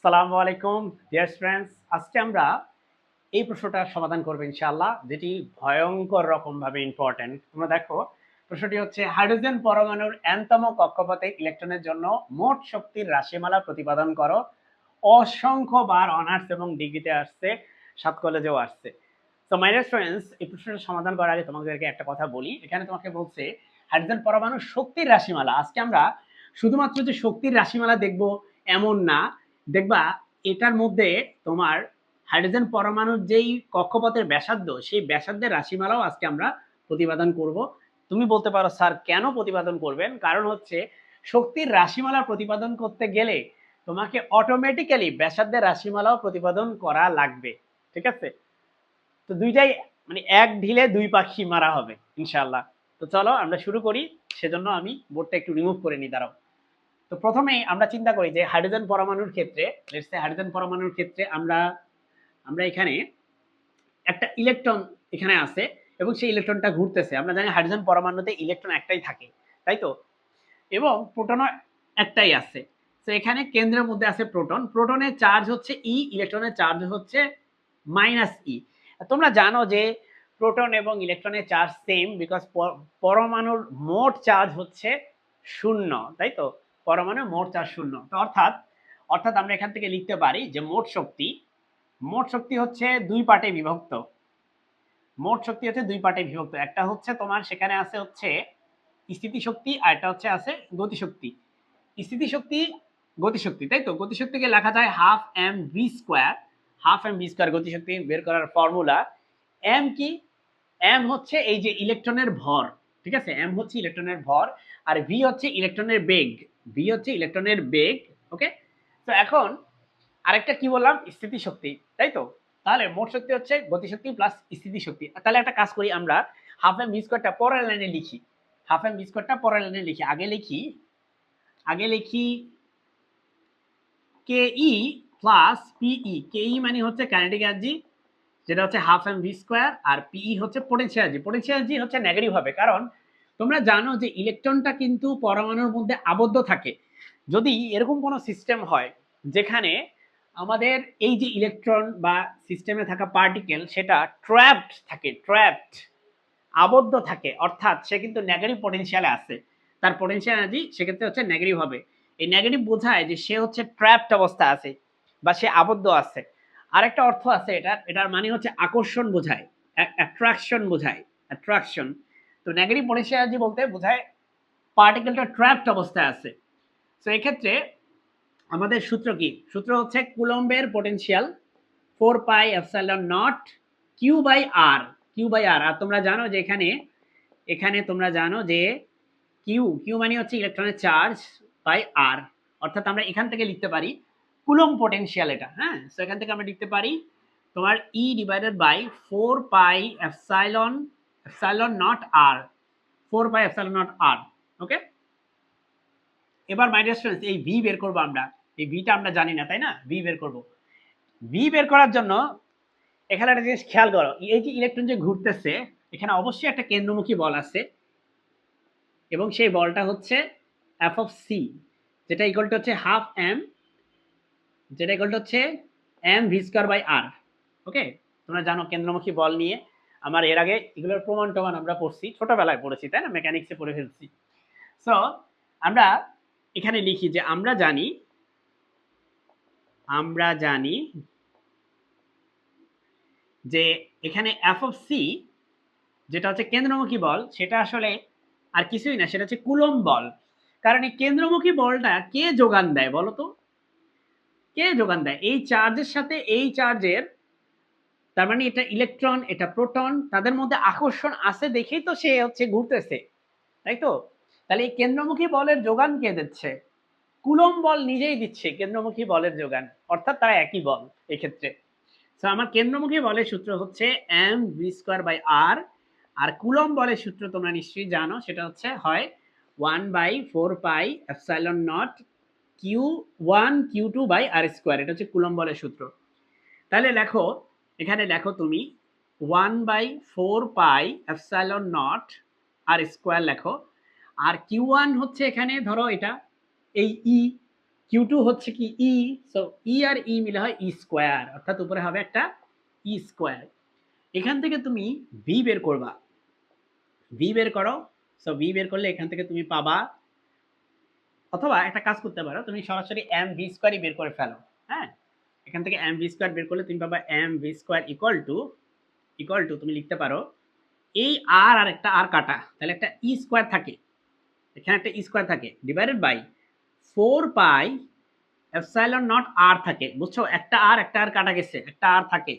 আসসালামু আলাইকুম dear friends, আজকে আমরা এই প্রশ্নটার সমাধান করব ইনশাআল্লাহ, যেটি ভয়ঙ্কর রকম ভাবে ইম্পর্টেন্ট। তোমরা দেখো, প্রশ্নটি হচ্ছে হাইড্রোজেন পরমাণুর nতম কক্ষপথে ইলেকট্রনের জন্য মোট শক্তির রাশিমালা প্রতিপাদন করো। অসংখ্যবার অনার্স এবং ডিগ্রিতে আসছে, সাত কলেজেও আসছে। তো মাই ডিয়ার ফ্রেন্ডস, এই প্রশ্নটা সমাধান করার আগে তোমাদেরকে একটা কথা বলি। এখানে তোমাকে বলছে হাইড্রোজেন পরমাণুর শক্তির রাশিমালা। আজকে আমরা শুধুমাত্র যে শক্তির রাশিমালা দেখব এমন না, দেখবা এটার মধ্যে তোমার হাইড্রোজেন পরমাণুর যেই কক্ষপথের ব্যাসার্ধ, সেই ব্যাসার্ধের রাশিমালাও আজকে আমরা প্রতিপাদন করব। তুমি বলতে পারো স্যার কেন প্রতিপাদন করবেন? কারণ হচ্ছে শক্তির রাশিমালা প্রতিপাদন করতে গেলে তোমাকে অটোমেটিক্যালি ব্যাসার্ধের রাশিমালাও প্রতিপাদন করা লাগবে। ঠিক আছে? তো দুইটাই মানে এক ঢিলে দুই পাখি মারা হবে ইনশাআল্লাহ। তো চলো আমরা শুরু করি। সেজন্য আমি বোর্ডটা একটু রিমুভ করে নিই, দাঁড়াও। তো প্রথমেই আমরা চিন্তা করি যে হাইড্রোজেন পরমাণুর ক্ষেত্রে, লেটস সে হাইড্রোজেন পরমাণুর ক্ষেত্রে আমরা আমরা এখানে একটা ইলেকট্রন এখানে আছে এবং সেই ইলেকট্রনটা ঘুরতেছে। আমরা জানি হাইড্রোজেন পরমাণুতে ইলেকট্রন একটাই থাকে, তাই তো? এবং প্রোটনও একটাই আছে। তো এখানে কেন্দ্রের মধ্যে আছে প্রোটন। প্রোটনের চার্জ হচ্ছে ই, ইলেকট্রনের চার্জ হচ্ছে মাইনাস ই। তোমরা জানো যে প্রোটন এবং ইলেকট্রনের চার্জ সেম, বিকজ পরমাণুর মোট চার্জ হচ্ছে শূন্য, তাই তো? পরমাণুর মোট চার্জ শূন্য। তো অর্থাৎ অর্থাৎ আমরা এখান থেকে লিখতে পারি যে মোট শক্তি হচ্ছে দুই পার্টে বিভক্ত। মোট শক্তি হচ্ছে দুই পার্টে বিভক্ত। একটা হচ্ছে তোমার সেখানে আছে হচ্ছে স্থিতিশক্তি, আর একটা হচ্ছে আছে গতিশক্তি। স্থিতিশক্তি, গতিশক্তি, তাই তো? গতিশক্তিকে লেখা যায় half m v square. Half m v square গতিশক্তি বের করার ফর্মুলা। এম কি? এম হচ্ছে এই যে ইলেকট্রনের ভর, ঠিক আছে? এম হচ্ছে ইলেকট্রনের ভর, আর ভি হচ্ছে ইলেকট্রনের বেগ। ভি হচ্ছে ইলেকট্রনের বেগ। ওকে, তো এখন আরেকটা কি বললাম? স্থিতিশক্তি, তাই তো? তাহলে মোট শক্তি হচ্ছে গতিশক্তি প্লাস স্থিতিশক্তি। তাহলে একটা কাজ করি, আমরা হাফ এম ভি স্কোয়ারটা পরের লাইনে লিখি। হাফ এম ভি স্কোয়ারটা পরের লাইনে লিখি। আগে লিখি কে ই প্লাস পিই। কে ই মানে হচ্ছে কাইনেটিক এনার্জি, যেটা হচ্ছে হাফ এম ভি স্কোয়ার, আর পিই হচ্ছে পোটেনশিয়াল এনার্জি। পোটেনশিয়াল এনার্জি হচ্ছে নেগেটিভ হবে, কারণ তোমরা জানো যে ইলেকট্রনটা কিন্তু পরমাণুর মধ্যে আবদ্ধ থাকে। যদি এরকম কোনো সিস্টেম হয় যেখানে আমাদের এই যে ইলেকট্রন বা সিস্টেমে থাকা পার্টিকেল সেটা ট্র্যাপড থাকে, আবদ্ধ থাকে, অর্থাৎ সে কিন্তু নেগেটিভ পটেনশিয়ালে আছে, তার পটেনশিয়াল এনার্জি সেক্ষেত্রে হচ্ছে নেগেটিভ হবে। এই নেগেটিভ বোঝায় যে সে হচ্ছে ট্র্যাপড অবস্থা আছে বা সে আবদ্ধ আছে। আরেকটা অর্থ আছে এটার মানে হচ্ছে আকর্ষণ বোঝায়, অ্যাট্রাকশন বোঝায়, অ্যাট্রাকশন। তো নেগেটিভ পটেনশিয়াল এনার্জি বলতে বোঝায় পার্টিকেলটা ট্র্যাপড অবস্থায় আছে। তো এক্ষেত্রে আমাদের সূত্র কি? সূত্র হচ্ছে কুলম্বের potential 4 pi epsilon nought Q by আর। আর তোমরা জানো যে এখানে তোমরা জানো যে কিউ মানে হচ্ছে ইলেকট্রনের চার্জ বাই আর। অর্থাৎ আমরা এখান থেকে লিখতে পারি কুলম্ব পোটেনশিয়াল এটা। হ্যাঁ, তো এখান থেকে আমরা লিখতে পারি তোমার E divided by 4 pi epsilon not R. 4 pi epsilon not R. Okay, এবার মাই ডিয়ার স্টুডেন্টস, এই ভি বের করবো আমরা। এই ভিটা আমরা জানি না, তাই না? ভি বের করব। ভি বের করার জন্য এখানে একটা জিনিস খেয়াল করো, এই যে ইলেকট্রন যে ঘুরতেছে, এখানে অবশ্যই একটা কেন্দ্রমুখী বল আছে, এবং সেই বলটা হচ্ছে এফ অফ সি, যেটা ইকুয়াল টু হচ্ছে হাফ এম, যেটা ইকুয়াল টু হচ্ছে এম ভি স্কোয়ার বাই আর। ওকে, তোমরা জানো কেন্দ্রমুখী বল নিয়ে আমার এর আগে এগুলোর প্রমাণ টমান আমরা পড়ছি, ছোটবেলায় পড়েছি, তাই না? মেকানিক্সে পড়ে ফেলছি। সো আমরা এখানে লিখি যে আমরা জানি যে এখানে এফ অফ সি যেটা হচ্ছে কেন্দ্রমুখী বল, সেটা আসলে আর কিছুই না, সেটা হচ্ছে কুলম্ব বল। কারণ এই কেন্দ্রমুখী বলটা কে যোগান দেয় বলো তো? কে যোগান দেয়? এই চার্জের সাথে এই চার্জের, তার মানে এটা ইলেকট্রন, এটা প্রোটন, তাদের মধ্যে আকর্ষণ আছে দেখেই তো সে হচ্ছে ঘুরতেছে, তাই তো? তাহলে এই কেন্দ্রমুখী বলের যোগান কে দিচ্ছে? কুলম্ব বল নিজেই দিচ্ছে কেন্দ্রমুখী বলের যোগান, অর্থাৎ তারা একই বল এক্ষেত্রে। তো আমার কেন্দ্রমুখী বলের সূত্র হচ্ছে এম ভি স্কোয়ার বাই আর। আর কুলম্ব বলের সূত্র তোমরা নিশ্চয়ই জানো, সেটা হচ্ছে হয় 1/4 pi epsilon not Q1 Q2 by r square. এটা হচ্ছে কুলম্ব বলের সূত্র। তাহলে লেখো, এখানে লেখো তুমি 1/4 pi epsilon not r square লেখো। আর Q1 হচ্ছে এখানে ধরো এটা এই ই, Q2 হচ্ছে কি E, সো E আর E মিলে হয় E স্কয়ার, অর্থাৎ উপরে হবে একটা E স্কয়ার। এখান থেকে তুমি V বের করবা, V বের করো। সো V বের করলে এখান থেকে তুমি পাবা, অথবা একটা কাজ করতে পারো, তুমি সরাসরি mv স্কয়ারই বের করে ফেলো। হ্যাঁ, এখান থেকে mv স্কয়ার বের করলে তুমি পাবা mv স্কয়ার ইকুয়াল টু তুমি লিখতে পারো এই আর আর একটা আর কাটা, তাহলে একটা ই স্কয়ার থাকে, এখানে একটা ই স্কয়ার থাকে, divided by 4 pi epsilon not R থাকে, বুঝছো? একটা আর কাটা গেছে, একটা আর থাকে,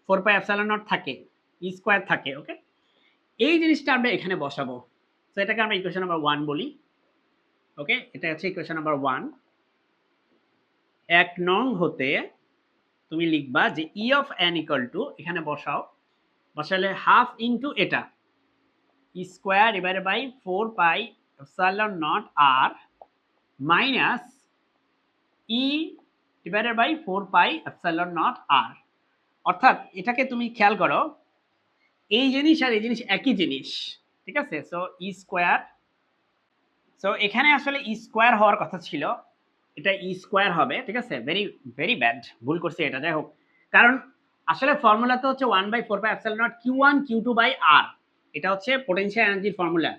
4 পাই এপসাইলন নট থাকে, ই স্কয়ার থাকে। ওকে, এই জিনিসটা আমরা এখানে বসাবো। তো এটাকে আমরা ইকুয়েশন নাম্বার 1 বলি। ওকে, এটা হচ্ছে ইকুয়েশন নাম্বার 1। 1 নং হতে তুমি লিখবা যে E of N equal to, এখানে বসাও, বসালে হাফ ইনটু এটা E square divided by 4 pi epsilon not R minus E divided by 4 pi epsilon not R. অর্থাৎ এটাকে তুমি খেয়াল করো, এই জিনিস আর এই জিনিস একই জিনিস, ঠিক আছে? সো ই স্কয়ার, সো এখানে আসলে ই স্কয়ার হওয়ার কথা ছিল, এটা ই স্কয়ার হবে, ঠিক আছে? ভেরি ভেরি ব্যাড, ভুল করছি এটা, যাই হোক। কারণ আসলে ফর্মুলা তো হচ্ছে 1/4 pi epsilon not Q1 Q2 by R, এটা হচ্ছে পোটেনশিয়াল এনার্জির ফর্মুলা।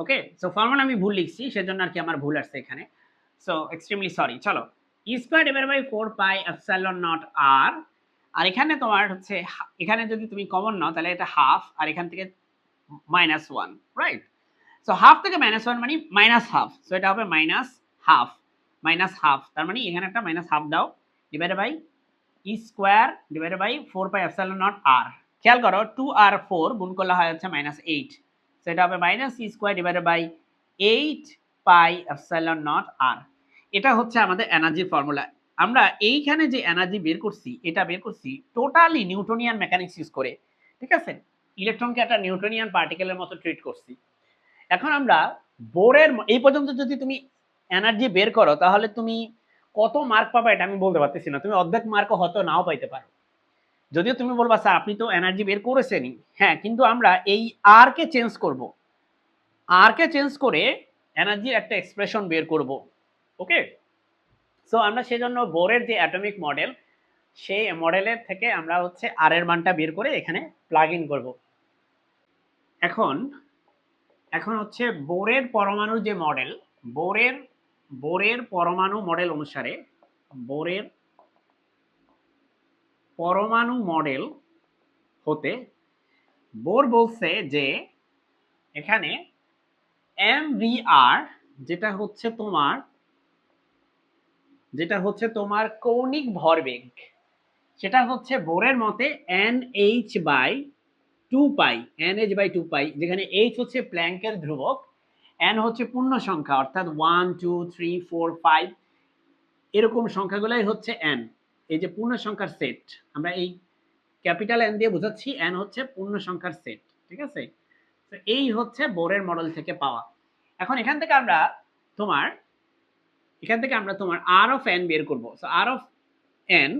ওকে, সো ফর্মুলা আমি ভুল লিখছি, সেজন্য আর কি আমার ভুল আসছে এখানে। So extremely sorry. চলো, E square divided by 4 pi epsilon not R, আর এখানে তোমার হচ্ছে এখানে যদি তুমি কমন নাও তাহলে এটা হাফ, আর এখান থেকে -1, রাইট? সো হাফ থেকে -1 মানে -হাফ, সো এটা হবে হাফ, তার মানে এখানে একটা হাফ দাও, divided by E square divided by 4 pi epsilon not R. খেয়াল করো 2 আর 4 গুণ করলে হয় হচ্ছে -8, সো এটা হবে E square divided by 8 pi epsilon not R. এটা হচ্ছে আমাদের এনার্জির ফর্মুলা। আমরা এইখানে যে এনার্জি বের করছি, এটা বের করছি টোটালি নিউটনিয়ান মেকানিক্স ইউজ করে, ঠিক আছে? ইলেকট্রনকে একটা নিউটনিয়ান পার্টিকেলের মতো ট্রিট করছি। এখন আমরা বোরের এই পর্যন্ত যদি তুমি এনার্জি বের করো, তাহলে তুমি কত মার্ক পাবে এটা আমি বলতে পারতেছি না, তুমি অর্ধেক মার্কও হয়তো নাও পাইতে পারো। যদিও তুমি বলবা স্যার আপনি তো এনার্জি বের করেছেনই, হ্যাঁ, কিন্তু আমরা এই আর কে চেঞ্জ করব, আর কে চেঞ্জ করে এনার্জির একটা এক্সপ্রেশন বের করব। ওকে, সো আমরা সেজন্য বোরের যে অ্যাটমিক মডেল, সেই মডেলের থেকে আমরা হচ্ছে আর এর মানটা বের করে এখানে প্লাগ ইন করব। এখন এখন হচ্ছে বোরের পরমাণু যে মডেল, বোরের বোরের পরমাণু মডেল অনুসারে, বোরের পরমাণু মডেল হতে বোর বলছে যে এখানে MVR যেটা হচ্ছে তোমার কৌণিক ভরবেগ, সেটা হচ্ছে বোরের মতে NH/2 পাই, যেখানে H হচ্ছে প্ল্যাঙ্কের ধ্রুবক, N হচ্ছে পূর্ণ সংখ্যা, অর্থাৎ 1 2 3 4 5 এরকম সংখ্যাগুলাই হচ্ছে N, এই যে পূর্ণ সংখ্যার সেট, আমরা এই ক্যাপিটাল N দিয়ে বোঝাচ্ছি, N হচ্ছে পূর্ণ সংখ্যার সেট, ঠিক আছে? তো এই হচ্ছে বোরের মডেল থেকে পাওয়া। এখন এখান থেকে আমরা তোমার আর অফ এন বের করবো। সো আর অফ এন,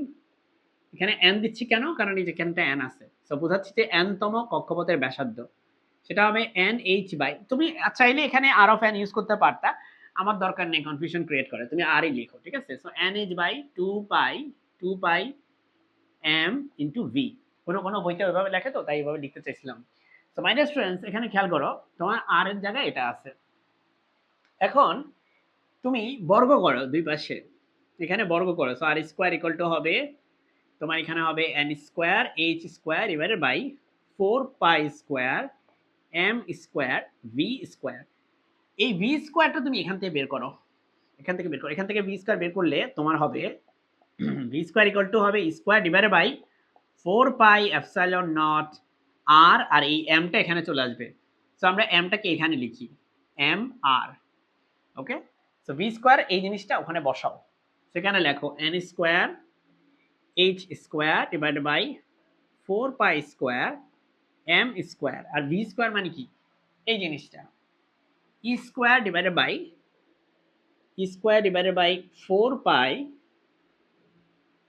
এখানে এন দিচ্ছি কেন, কারণ এই যে এখানটা এন আছে, সো বোঝাচ্ছি যে এন তম কক্ষপথের ব্যাসার্ধ, সেটা হবে NH বাই, তুমি চাইলে এখানে আর অফ এন ইউজ করতে পারতা, আমার দরকার নেই কনফিউশন ক্রিয়েট করে, তুমি আরই লিখো, ঠিক আছে? সো NH/2 পাই এম ইন্টু ভি, কোনো বইতে ওইভাবে লেখে তো তাই এইভাবে লিখতে চাইছিলাম। সো মাই ডিয়ার স্টুডেন্টস, এখানে খেয়াল করো তোমার আর এর জায়গায় এটা আছে। এখন তুমি বর্গ করো দুই পাশে, এখানে বর্গ করো, so r square equal to হবে তোমার এখানে হবে n square H square divided by 4 pi square M square v square. এই ভি স্কয়ারটা তুমি এখান থেকে বের করো, এখান থেকে ভি স্কয়ার বের করলে তোমার হবে ভি স্কয়ার ইকুয়াল টু হবে square divided by 4 pi epsilon not R, আর এই এমটা এখানে চলে আসবে, সো আমরা এমটাকে এখানে লিখি M R. Okay, so V square এই জিনিসটা ওখানে বসাও, সেখানে লেখো N square H square divided by 4 pi square M square, আর ভি স্কয়ার মানে কি, এই জিনিসটা E square divided by 4 pi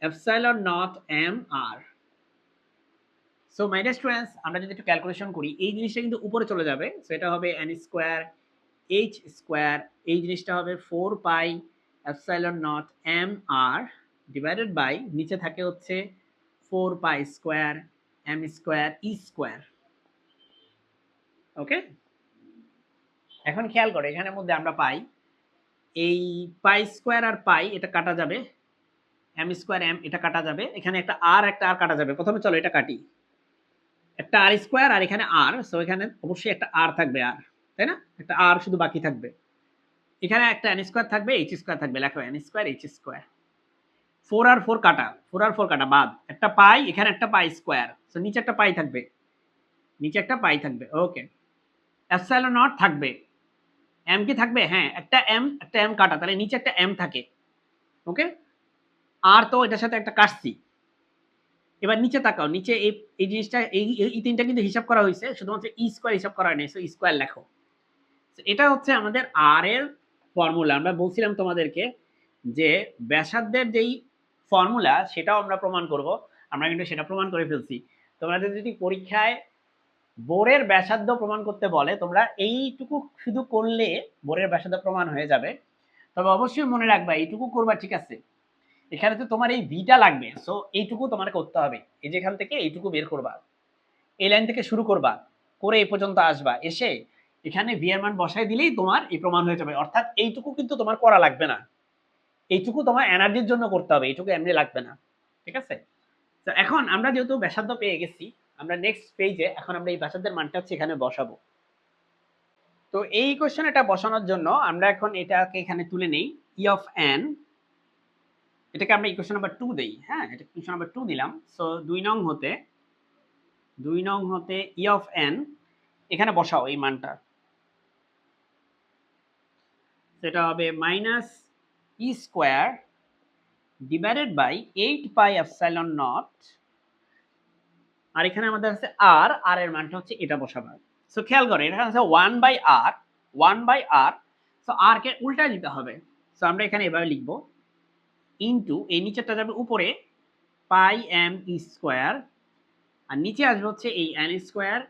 epsilon not M R. So my dear students, আমরা যদি একটু ক্যালকুলেশন করি, এই জিনিসটা কিন্তু উপরে চলে যাবে, সো এটা হবে এন স্কয়ার এইচ স্কয়ার, এই জিনিসটা হবে 4 pi epsilon not M r divided by নিচে থাকে হচ্ছে 4 pi square m square e square. Okay, এখন খেয়াল করে এখানের মধ্যে আমরা পাই এই পাই স্কোয়ার আর পাই এটা কাটা যাবে, এম স্কোয়ার এম এটা কাটা যাবে, এখানে একটা আর কাটা যাবে। প্রথমে চলো এটা কাটি, একটা আর স্কোয়ার আর এখানে আর, সো এখানে অবশ্যই একটা আর থাকবে, আর তাই না, একটা আর শুধু বাকি থাকবে। এখানে একটা এন স্কোয়ার থাকবে, এইচ স্কোয়ার থাকবে, লেখো এন স্কোয়ার এইচ স্কোয়ার। 4 আর 4 কাটা, 4 আর 4 কাটা বাদ, একটা পাই, এখানে একটা পাই স্কোয়ার, সো নিচে একটা পাই থাকবে, নিচে একটা পাই থাকবে। ওকে, এপসাইলন নট থাকবে, এম কি থাকবে, হ্যাঁ একটা এম কাটা, তাহলে নিচে একটা এম থাকে। ওকে, আর তো এটার সাথে একটা কাটছি। এবার নিচে তাকাও, নিচে এই জিনিসটা এই তিনটা কিন্তু হিসাব করা হয়েছে, শুধুমাত্র ই স্কোয়ার হিসাব করা হয়নি, সো স্কোয়ার লেখো। এটা হচ্ছে আমাদের আর এর ফর্মুলা। আমরা বলছিলাম তোমাদেরকে যে ব্যাসার্ধের যেই ফর্মুলা সেটাও আমরা প্রমাণ করব, আমরা কিন্তু সেটা প্রমাণ করে ফেলছি। তোমাদের যদি পরীক্ষায় বোরের ব্যাসার্ধ প্রমাণ করতে বলে, তোমরা এইটুকু শুধু করলে বোরের ব্যাসার্ধ প্রমাণ হয়ে যাবে। তবে অবশ্যই মনে রাখবা এইটুকু করবা, ঠিক আছে, এখানে তো তোমার এই ভিটা লাগবে, সো এইটুকু তোমার করতে হবে। এই যে এখান থেকে এইটুকু বের করবা, এই লাইন থেকে শুরু করবা, করে এই পর্যন্ত আসবা, এসে এখানে ভি এর মান বসাই দিলেই তোমার এই প্রমাণ হয়ে যাবে। অর্থাৎ এইটুকু কিন্তু তোমার করা লাগবে না, এইটুকু তোমার এনার্জির জন্য করতে হবে, এইটুকু এমনি লাগবে না, ঠিক আছে। তো এখন আমরা যেহেতু ব্যাসার্ধ পেয়ে গেছি, আমরা নেক্সট পেজে এখন আমরা এই ব্যাসার্ধের মানটা হচ্ছে এখানে বসাবো। তো এই কোশ্চেন এটা বসানোর জন্য আমরা এখন এটাকে এখানে তুলে নেই, ই অফ এন, এটাকে আমরা ইকুয়েশন নাম্বার 2 দেই। হ্যাঁ, এটা ইকুয়েশন নাম্বার 2 দিলাম। সো 2 নং হতে ই অফ এন এখানে বসাও এই মানটা, সেটা হবে minus E square divided by 8 pi epsilon not, আর এখানে আমাদের আছে আর, আর এর মানটা হচ্ছে এটা বসাবো। সো খেয়াল করো এটা আছে 1 by R, 1 by R, so R কে উল্টা দিতে হবে। সো আমরা এখানে এভাবে লিখবো, ইনটু এই নিচেরটা যাবে উপরে পাই এম ই স্কোয়ার, আর নিচে আসবে হচ্ছে এই N square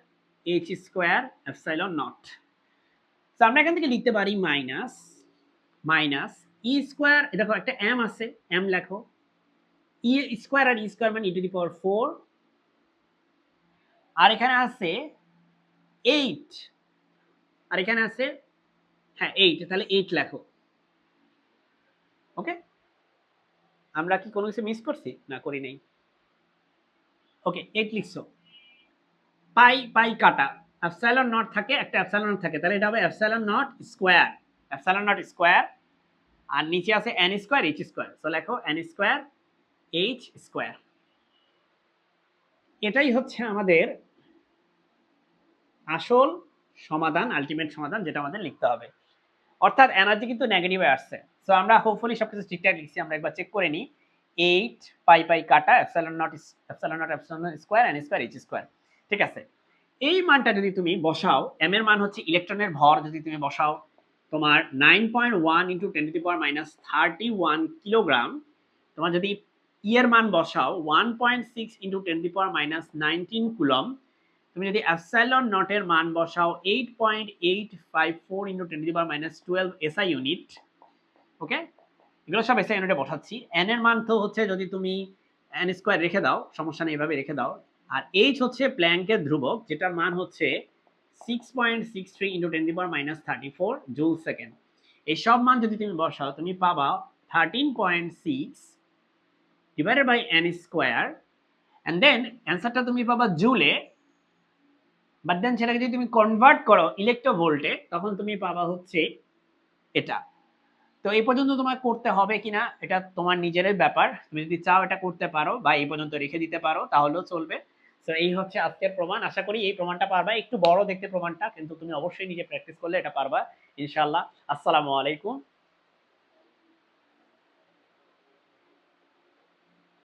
H square epsilon not. তো আমরা এখান থেকে লিখতে পারি মাইনাস মাইনাস ই স্কোয়ার, দেখো একটা এম আছে, এম লেখো, ই স্কোয়ার আর ই স্কোয়ার মানে ই টু দি পাওয়ার 4, আর এখানে আছে 8, আর এখানে আছে হ্যাঁ 8, তাহলে 8 লেখো। ওকে, আমরা কি কোনো কিছু মিস করছি, না করি নাই। ওকে, 8 লিখছো, পাই পাই কাটা, এপসাইলন নট থাকে, একটা এপসাইলন নট থাকে, তাহলে এটা হবে epsilon nought square, epsilon nought square, আর নিচে আছে N square H square, so লেখো এন স্কোয়ার এইচ স্কোয়ার। এটাই হচ্ছে আমাদের আসল সমাধান, আলটিমেট সমাধান, যেটা আমাদের লিখতে হবে। অর্থাৎ এনার্জি কিন্তু নেগেটিভে আসছে, সো আমরা হোপফুলি সবকিছু ঠিকঠাক লিখছি। আমরা একবার চেক করে নিই, 8 পাই পাই কাটা epsilon not epsilon square N square H square, ঠিক আছে। এই মানটা যদি তুমি বসাও, এম এর মান হচ্ছে ইলেকট্রনের ভর, যদি তুমি বসাও তোমার 9.1 into 10 to the power minus 31 kilogram, তোমার যদি ই এর মান বসাও 1.6 into 10 to the power minus 19 coulomb, তুমি যদি এপসাইলন নটের মান বসাও 8.854 into 10 to the power minus 12 SI unit. Okay, এগুলো সব এসআই ইউনিটে বসাচ্ছি। এন এর মান তো হচ্ছে যদি তুমি এন স্কোয়ার রেখে দাও, সমস্যা নেই, এভাবে রেখে দাও। আর এইচ হচ্ছে প্ল্যাঙ্কের ধ্রুবক, যেটার মান হচ্ছে 6.63 into 10 to the power minus 34 joule second. এই সব মান যদি তুমি বসাও, তুমি পাবা 13.6 divided by n square, and then অ্যান্সারটা তুমি পাবা জুলে, বাট দেন সেটাকে যদি তুমি কনভার্ট করো ইলেকট্রোভোল্টে, তখন তুমি পাবা হচ্ছে এটা। তো এই পর্যন্ত তোমার করতে হবে কিনা এটা তোমার নিজেরই ব্যাপার, তুমি যদি চাও এটা করতে পারো বা এই পর্যন্ত রেখে দিতে পারো তাহলেও চলবে। তো এই হচ্ছে আজকের প্রমাণ, আশা করি এই প্রমাণটা পারবা, একটু বড় দেখতে প্রমাণটা, কিন্তু তুমি অবশ্যই নিজে প্র্যাকটিস করলে এটা পারবা ইনশাআল্লাহ। আসসালামু আলাইকুম।